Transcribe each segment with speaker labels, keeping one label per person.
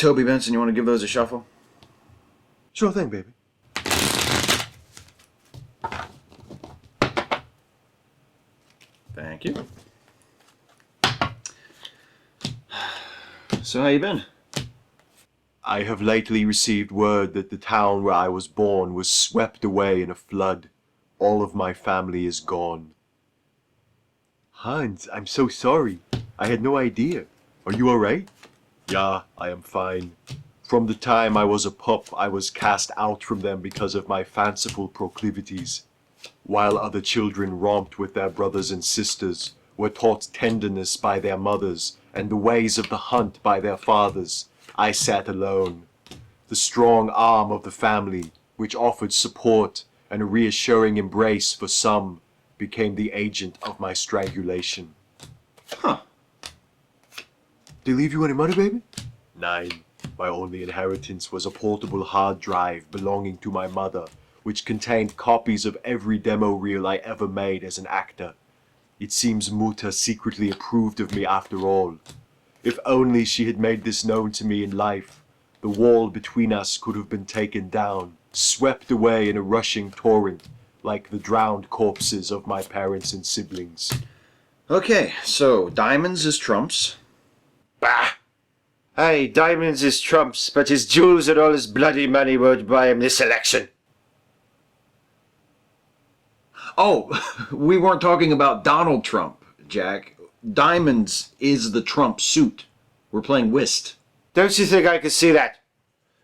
Speaker 1: Toby Benson, you want to give those a shuffle?
Speaker 2: Sure thing, baby.
Speaker 1: Thank you. So how you been?
Speaker 2: I have lately received word that the town where I was born was swept away in a flood. All of my family is gone. Hans, I'm so sorry. I had no idea. Are you alright? Yeah, I am fine. From the time I was a pup, I was cast out from them because of my fanciful proclivities. While other children romped with their brothers and sisters, were taught tenderness by their mothers, and the ways of the hunt by their fathers, I sat alone. The strong arm of the family, which offered support and a reassuring embrace for some, became the agent of my strangulation.
Speaker 1: Huh.
Speaker 2: They leave you any money, baby? 9. My only inheritance was a portable hard drive belonging to my mother, which contained copies of every demo reel I ever made as an actor. It seems Mutter secretly approved of me after all. If only she had made this known to me in life, the wall between us could have been taken down, swept away in a rushing torrent, like the drowned corpses of my parents and siblings.
Speaker 1: Okay, so diamonds is trumps.
Speaker 3: Bah! Aye, diamonds is trumps, but his jewels and all his bloody money won't buy him this election.
Speaker 1: Oh, we weren't talking about Donald Trump, Jack. Diamonds is the Trump suit. We're playing whist.
Speaker 3: Don't you think I could see that?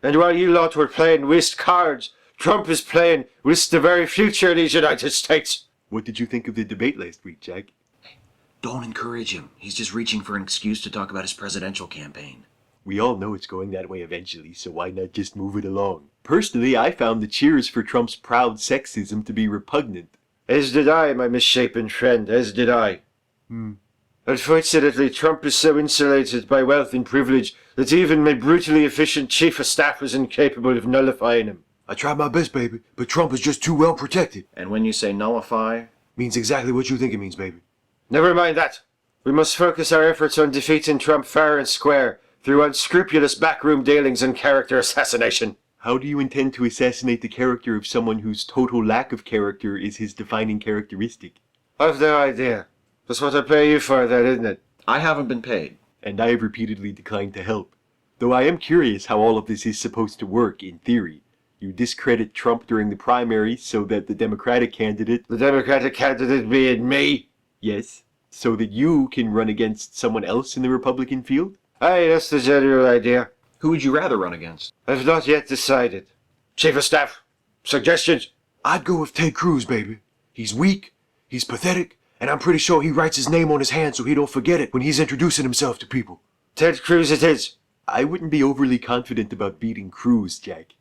Speaker 3: And while you lot were playing whist cards, Trump is playing whist the very future of these United States.
Speaker 2: What did you think of the debate last week, Jack?
Speaker 1: Don't encourage him. He's just reaching for an excuse to talk about his presidential campaign.
Speaker 2: We all know it's going that way eventually, so why not just move it along? Personally, I found the cheers for Trump's proud sexism to be repugnant.
Speaker 3: As did I, my misshapen friend, as did I. Unfortunately, Trump is so insulated by wealth and privilege that even my brutally efficient chief of staff was incapable of nullifying him.
Speaker 2: I tried my best, baby, but Trump is just too well protected.
Speaker 1: And when you say nullify,
Speaker 2: Means exactly what you think it means, baby.
Speaker 3: Never mind that. We must focus our efforts on defeating Trump fair and square through unscrupulous backroom dealings and character assassination.
Speaker 2: How do you intend to assassinate the character of someone whose total lack of character is his defining characteristic?
Speaker 3: I've no idea. That's what I pay you for, that, isn't it?
Speaker 1: I haven't been paid.
Speaker 2: And I have repeatedly declined to help. Though I am curious how all of this is supposed to work in theory. You discredit Trump during the primary so that the Democratic candidate...
Speaker 3: The Democratic candidate being me?
Speaker 2: Yes. So that you can run against someone else in the Republican field?
Speaker 3: Aye, that's the general idea.
Speaker 1: Who would you rather run against?
Speaker 3: I've not yet decided. Chief of Staff, suggestions?
Speaker 2: I'd go with Ted Cruz, baby. He's weak, he's pathetic, and I'm pretty sure he writes his name on his hand so he don't forget it when he's introducing himself to people.
Speaker 3: Ted Cruz it is.
Speaker 2: I wouldn't be overly confident about beating Cruz, Jack.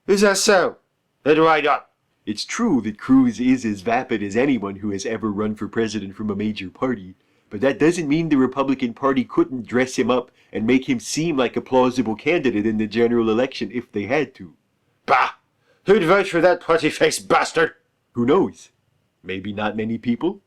Speaker 3: Is that so? Then why not?
Speaker 2: It's true that Cruz is as vapid as anyone who has ever run for president from a major party, but that doesn't mean the Republican Party couldn't dress him up and make him seem like a plausible candidate in the general election if they had to.
Speaker 3: Bah! Who'd vote for that putty-faced bastard?
Speaker 2: Who knows? Maybe not many people,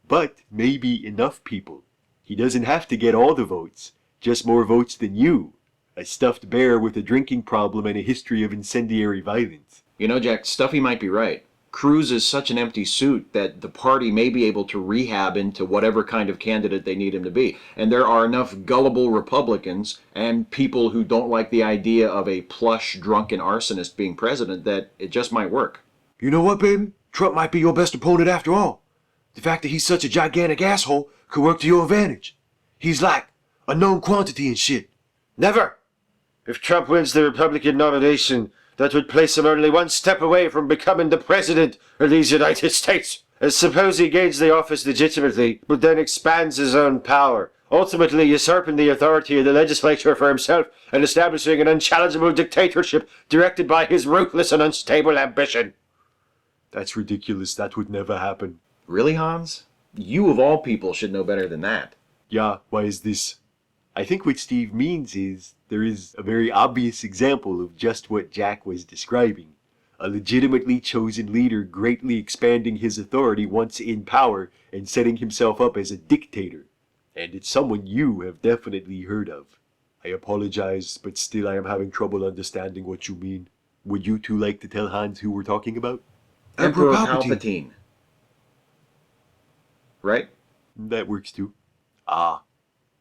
Speaker 2: but maybe enough people. He doesn't have to get all the votes, just more votes than you, a stuffed bear with a drinking problem and a history of incendiary violence.
Speaker 1: You know, Jack, Stuffy might be right. Cruz is such an empty suit that the party may be able to rehab into whatever kind of candidate they need him to be. And there are enough gullible Republicans and people who don't like the idea of a plush, drunken arsonist being president that it just might work.
Speaker 2: You know what, baby? Trump might be your best opponent after all. The fact that he's such a gigantic asshole could work to your advantage. He's like a known quantity and shit.
Speaker 3: Never! If Trump wins the Republican nomination, that would place him only one step away from becoming the president of these United States. And suppose he gains the office legitimately, but then expands his own power, ultimately usurping the authority of the legislature for himself and establishing an unchallengeable dictatorship directed by his ruthless and unstable ambition.
Speaker 2: That's ridiculous. That would never happen.
Speaker 1: Really, Hans? You of all people should know better than that.
Speaker 2: Yeah, why is this? I think what Steve means is there is a very obvious example of just what Jack was describing. A legitimately chosen leader greatly expanding his authority once in power and setting himself up as a dictator. And it's someone you have definitely heard of. I apologize, but still I am having trouble understanding what you mean. Would you two like to tell Hans who we're talking about?
Speaker 1: Emperor Palpatine. Right?
Speaker 2: That works too. Ah,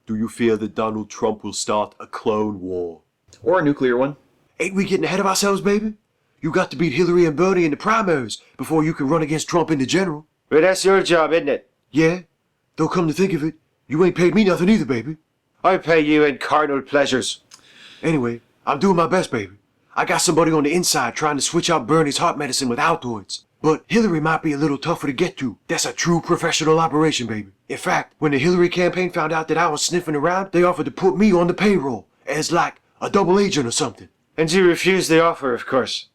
Speaker 2: do you fear that Donald Trump will start a clone war?
Speaker 1: Or a nuclear one.
Speaker 3: Ain't we getting ahead of ourselves, baby? You got to beat Hillary and Bernie in the primaries before you can run against Trump in the general. Well, that's your job, isn't it? Yeah. Though come to think of it, you ain't paid me nothing either, baby. I pay you in carnal pleasures. Anyway, I'm doing my best, baby. I got somebody on the inside trying to switch out Bernie's heart medicine with Altoids. But Hillary might be a little tougher to get to. That's a true professional operation, baby. In fact, when the Hillary campaign found out that I was sniffing around, they offered to put me on the payroll as like a double agent or something. And you refused the offer, of course.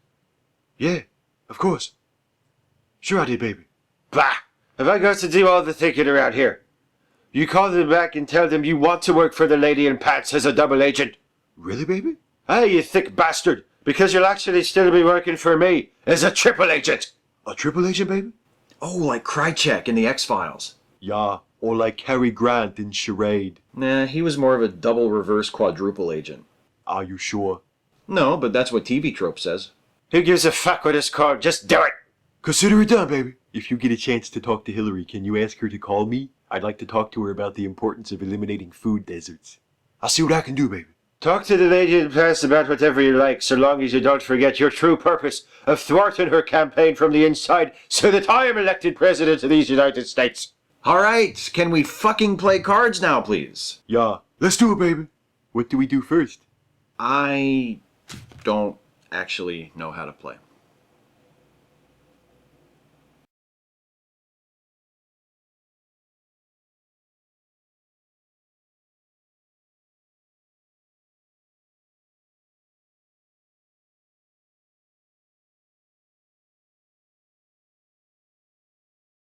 Speaker 3: Yeah, of course. Sure I did, baby. Bah! Have I got to do all the thinking around here? You call them back and tell them you want to work for the lady in pants as a double agent. Really, baby? Aye, you thick bastard. Because you'll actually still be working for me as a triple agent. A triple agent, baby?
Speaker 1: Oh, like Krychek in the X-Files.
Speaker 2: Yeah, or like Cary Grant in Charade.
Speaker 1: Nah, he was more of a double reverse quadruple agent.
Speaker 2: Are you sure?
Speaker 1: No, but that's what TV Trope says.
Speaker 3: Who gives a fuck what it's called? Just do it. Consider it done, baby.
Speaker 2: If you get a chance to talk to Hillary, can you ask her to call me? I'd like to talk to her about the importance of eliminating food deserts.
Speaker 3: I'll see what I can do, baby. Talk to the lady in pants about whatever you like, so long as you don't forget your true purpose of thwarting her campaign from the inside so that I am elected president of these United States.
Speaker 1: All right, can we fucking play cards now, please?
Speaker 2: Yeah.
Speaker 3: Let's do it, baby.
Speaker 2: What do we do first?
Speaker 1: I don't actually know how to play.